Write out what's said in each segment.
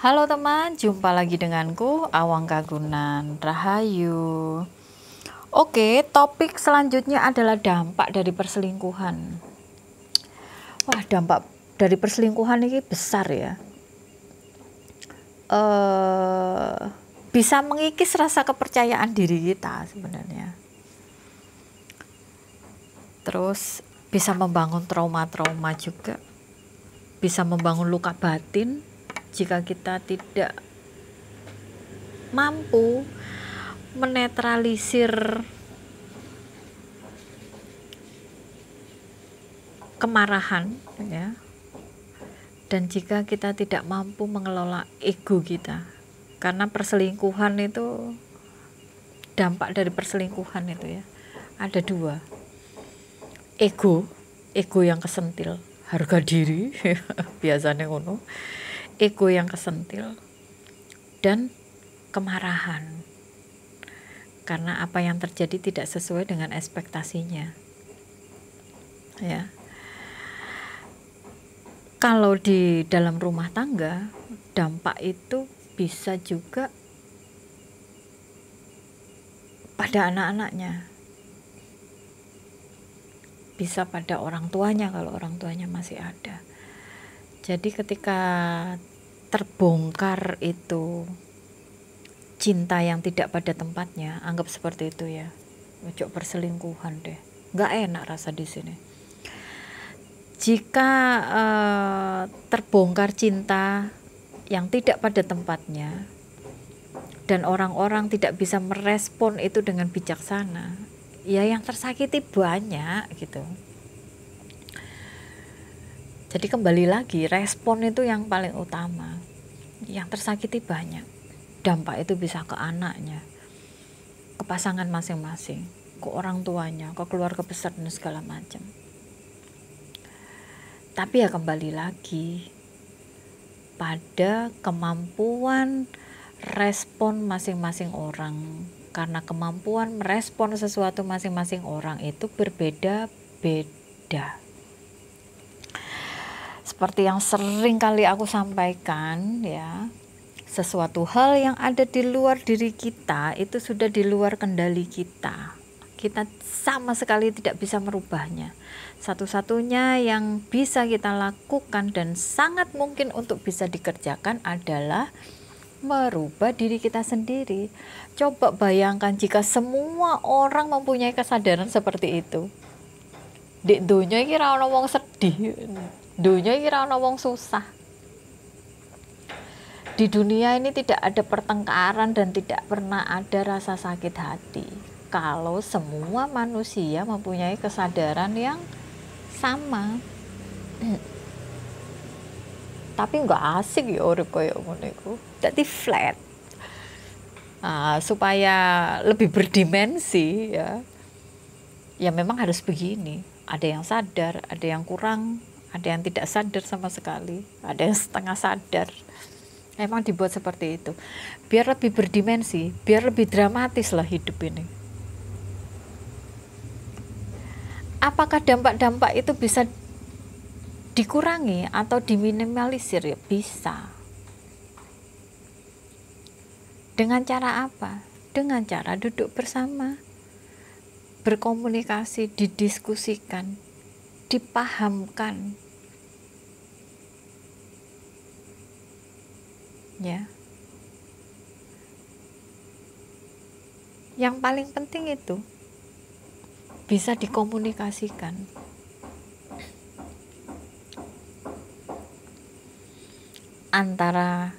Halo teman, jumpa lagi denganku Awang Kagunan Rahayu. Oke, topik selanjutnya adalah dampak dari perselingkuhan. Wah, dampak dari perselingkuhan ini besar ya. Bisa mengikis rasa kepercayaan diri kita sebenarnya. Terus bisa membangun trauma-trauma juga. Bisa membangun luka batin jika kita tidak mampu menetralisir kemarahan ya, dan jika kita tidak mampu mengelola ego kita, karena perselingkuhan itu, dampak dari perselingkuhan itu ya ada dua, ego yang kesentil, harga diri biasanya ngono, ego yang kesentil, dan kemarahan karena apa yang terjadi tidak sesuai dengan ekspektasinya ya. Kalau di dalam rumah tangga, dampak itu bisa juga pada anak-anaknya, bisa pada orang tuanya kalau orang tuanya masih ada. Jadi ketika terbongkar itu cinta yang tidak pada tempatnya, anggap seperti itu ya, ojo perselingkuhan deh, nggak enak rasa di sini. Jika terbongkar cinta yang tidak pada tempatnya dan orang-orang tidak bisa merespon itu dengan bijaksana, ya yang tersakiti banyak gitu. Jadi kembali lagi, respon itu yang paling utama. Yang tersakiti banyak. Dampak itu bisa ke anaknya, ke pasangan masing-masing, ke orang tuanya, ke keluarga besar dan segala macam. Tapi ya kembali lagi pada kemampuan respon masing-masing orang, karena kemampuan merespon sesuatu masing-masing orang itu berbeda-beda. Seperti yang sering kali aku sampaikan ya, sesuatu hal yang ada di luar diri kita itu sudah di luar kendali kita. Kita sama sekali tidak bisa merubahnya. Satu-satunya yang bisa kita lakukan dan sangat mungkin untuk bisa dikerjakan adalah merubah diri kita sendiri. Coba bayangkan jika semua orang mempunyai kesadaran seperti itu. Di dunia iki ra ono wong sedih, dunia iki ra ono wong susah. Di dunia ini tidak ada pertengkaran dan tidak pernah ada rasa sakit hati kalau semua manusia mempunyai kesadaran yang sama. Tapi nggak asik ya urip koyo ngono iku. Dadi flat. Supaya lebih berdimensi ya. Ya memang harus begini. Ada yang sadar, ada yang kurang, ada yang tidak sadar sama sekali, ada yang setengah sadar. Emang dibuat seperti itu biar lebih berdimensi, biar lebih dramatis lah hidup ini. Apakah dampak-dampak itu bisa dikurangi atau diminimalisir? Ya bisa. Dengan cara apa? Dengan cara duduk bersama, berkomunikasi, didiskusikan, dipahamkan ya. Yang paling penting itu bisa dikomunikasikan. Antara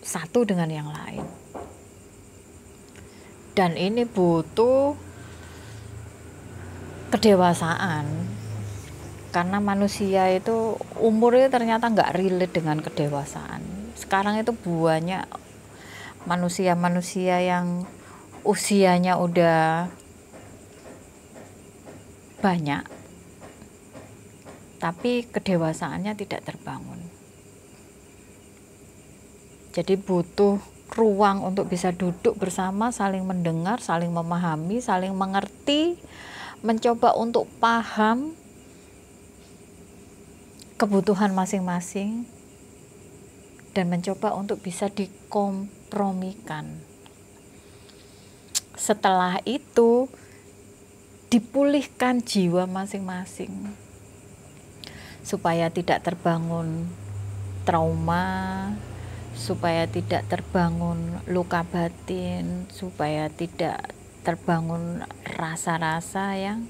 satu dengan yang lain. Dan ini butuh kedewasaan. Karena manusia itu umurnya ternyata nggak relate dengan kedewasaan. Sekarang itu banyak manusia-manusia yang usianya udah banyak, tapi kedewasaannya tidak terbangun. Jadi butuh ruang untuk bisa duduk bersama, saling mendengar, saling memahami, saling mengerti, mencoba untuk paham kebutuhan masing-masing dan mencoba untuk bisa dikompromikan. Setelah itu dipulihkan jiwa masing-masing supaya tidak terbangun trauma, supaya tidak terbangun luka batin, supaya tidak terbangun rasa-rasa yang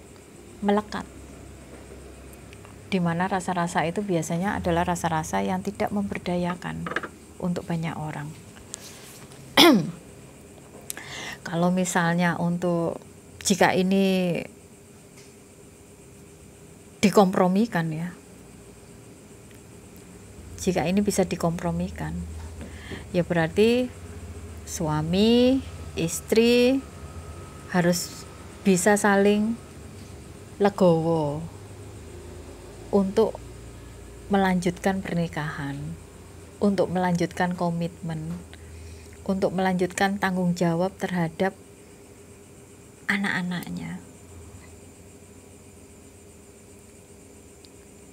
melekat, di mana rasa-rasa itu biasanya adalah rasa-rasa yang tidak memberdayakan untuk banyak orang. Kalau misalnya jika ini dikompromikan ya, jika ini bisa dikompromikan, ya berarti suami, istri harus bisa saling legowo untuk melanjutkan pernikahan, untuk melanjutkan komitmen, untuk melanjutkan tanggung jawab terhadap anak-anaknya.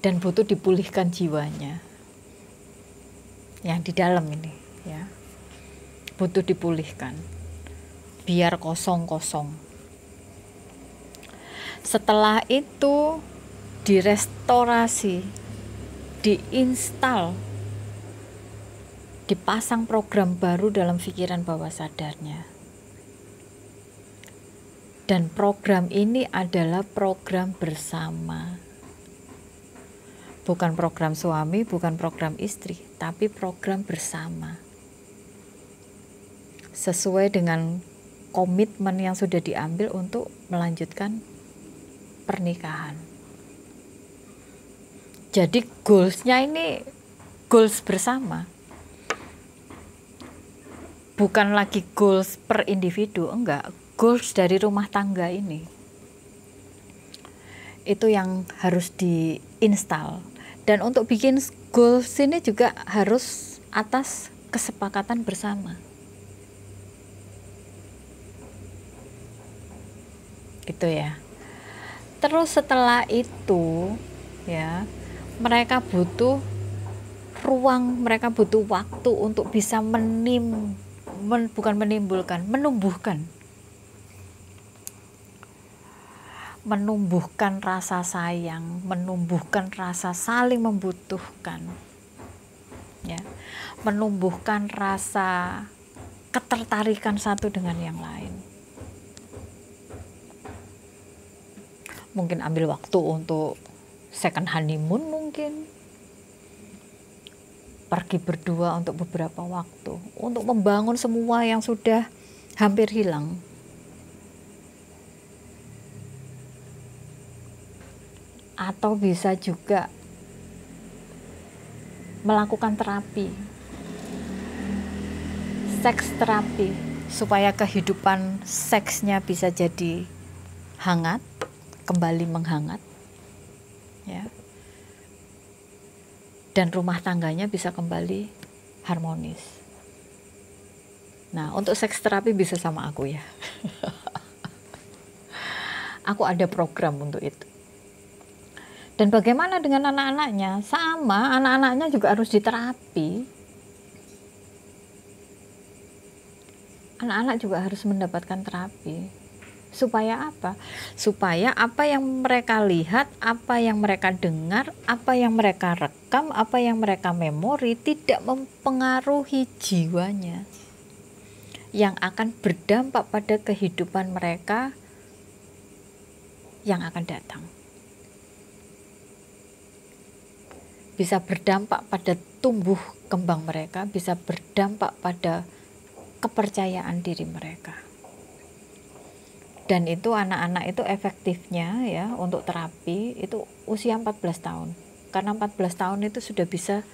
Dan butuh dipulihkan jiwanya yang di dalam ini ya, butuh dipulihkan biar kosong-kosong. Setelah itu direstorasi, diinstal, dipasang program baru dalam pikiran bawah sadarnya. Dan program ini adalah program bersama. Bukan program suami, bukan program istri, tapi program bersama. Sesuai dengan komitmen yang sudah diambil untuk melanjutkan pernikahan. Jadi goals-nya ini goals bersama. Bukan lagi goals per individu, enggak. Goals dari rumah tangga ini. Itu yang harus diinstal. Dan untuk bikin goals ini juga harus atas kesepakatan bersama. Gitu ya. Terus setelah itu ya, mereka butuh ruang, mereka butuh waktu untuk bisa menumbuhkan rasa sayang, menumbuhkan rasa saling membutuhkan ya, menumbuhkan rasa ketertarikan satu dengan yang lain. Mungkin ambil waktu untuk second honeymoon, mungkin pergi berdua untuk beberapa waktu, untuk membangun semua yang sudah hampir hilang. Atau bisa juga melakukan terapi, seks terapi, supaya kehidupan seksnya bisa jadi hangat, kembali menghangat ya, dan rumah tangganya bisa kembali harmonis. Nah, untuk seks terapi bisa sama aku ya. Aku ada program untuk itu. Dan bagaimana dengan anak-anaknya? Sama, anak-anaknya juga harus diterapi. Anak-anak juga harus mendapatkan terapi. Supaya apa? Supaya apa yang mereka lihat, apa yang mereka dengar, apa yang mereka rekam, apa yang mereka memori tidak mempengaruhi jiwanya, yang akan berdampak pada kehidupan mereka yang akan datang. Bisa berdampak pada tumbuh kembang mereka, bisa berdampak pada kepercayaan diri mereka. Dan itu anak-anak itu efektifnya ya untuk terapi itu usia 14 tahun. Karena 14 tahun itu sudah bisa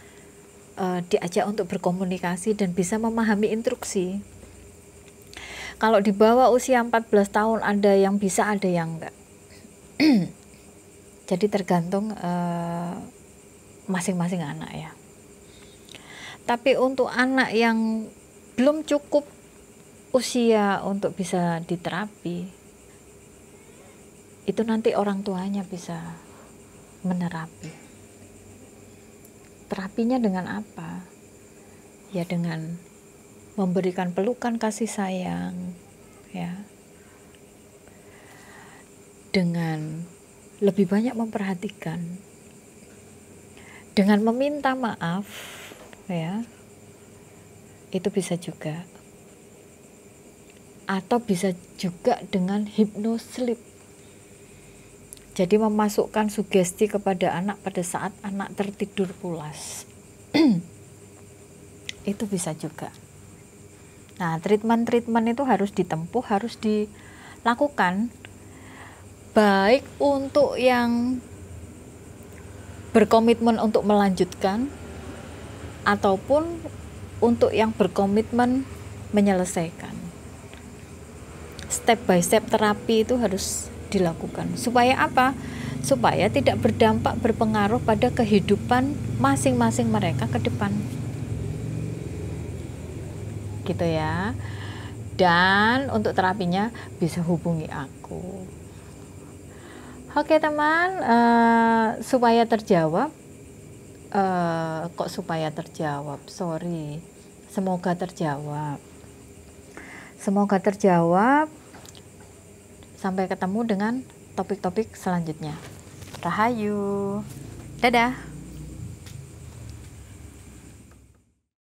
diajak untuk berkomunikasi dan bisa memahami instruksi. Kalau di bawah usia 14 tahun ada yang bisa, ada yang enggak. Jadi tergantung masing-masing anak ya. Tapi untuk anak yang belum cukup usia untuk bisa diterapi, itu nanti orang tuanya bisa menerapi. Terapinya dengan apa? Ya dengan memberikan pelukan kasih sayang, ya. Dengan lebih banyak memperhatikan. Dengan meminta maaf, ya. Itu bisa juga. Atau bisa juga dengan hypnosleep. Jadi memasukkan sugesti kepada anak pada saat anak tertidur pulas. Itu bisa juga. Nah, treatment itu harus ditempuh, harus dilakukan, baik untuk yang berkomitmen untuk melanjutkan ataupun untuk yang berkomitmen menyelesaikan. Step by step terapi itu harus dilakukan. Supaya apa? Supaya tidak berdampak berpengaruh pada kehidupan masing-masing mereka ke depan. Gitu ya. Dan untuk terapinya bisa hubungi aku. Oke teman, supaya terjawab, sorry, semoga terjawab. Sampai ketemu dengan topik-topik selanjutnya. Rahayu, dadah.